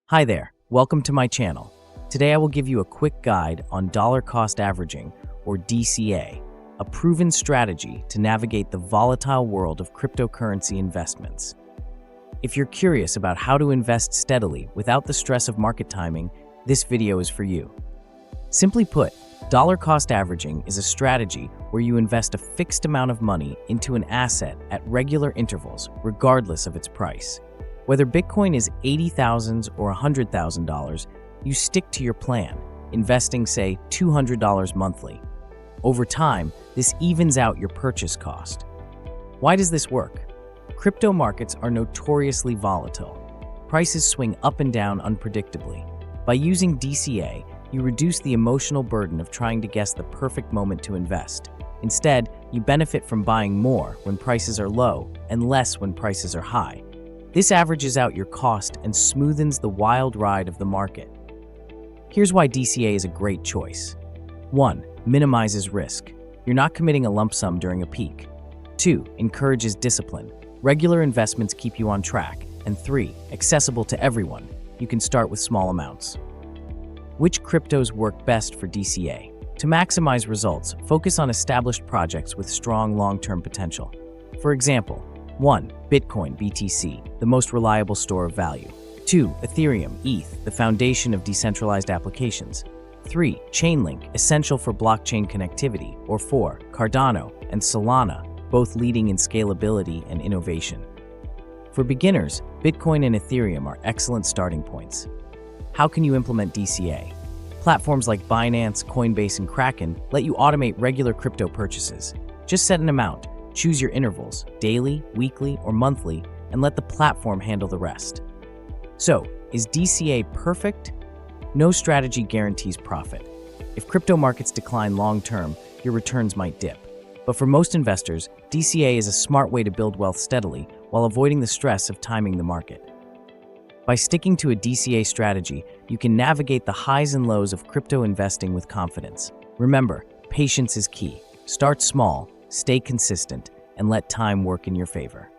Hi there, welcome to my channel. Today I will give you a quick guide on dollar cost averaging, or DCA, a proven strategy to navigate the volatile world of cryptocurrency investments. If you're curious about how to invest steadily without the stress of market timing, this video is for you. Simply put, dollar cost averaging is a strategy where you invest a fixed amount of money into an asset at regular intervals, regardless of its price. Whether Bitcoin is $80,000 or $100,000, you stick to your plan, investing, say, $200 monthly. Over time, this evens out your purchase cost. Why does this work? Crypto markets are notoriously volatile. Prices swing up and down unpredictably. By using DCA, you reduce the emotional burden of trying to guess the perfect moment to invest. Instead, you benefit from buying more when prices are low and less when prices are high. This averages out your cost and smoothens the wild ride of the market. Here's why DCA is a great choice. 1. Minimizes risk. You're not committing a lump sum during a peak. 2. Encourages discipline. Regular investments keep you on track. And 3. Accessible to everyone. You can start with small amounts. Which cryptos work best for DCA? To maximize results, focus on established projects with strong long-term potential. For example, 1. Bitcoin BTC, the most reliable store of value. 2. Ethereum ETH, the foundation of decentralized applications. 3. Chainlink, essential for blockchain connectivity. Or 4. Cardano and Solana, both leading in scalability and innovation. For beginners, Bitcoin and Ethereum are excellent starting points. How can you implement DCA? Platforms like Binance, Coinbase, and Kraken let you automate regular crypto purchases. Just set an amount. Choose your intervals, daily, weekly, or monthly, and let the platform handle the rest. So, is DCA perfect? No strategy guarantees profit. If crypto markets decline long-term, your returns might dip. But for most investors, DCA is a smart way to build wealth steadily while avoiding the stress of timing the market. By sticking to a DCA strategy, you can navigate the highs and lows of crypto investing with confidence. Remember, patience is key. Start small, stay consistent, and let time work in your favor.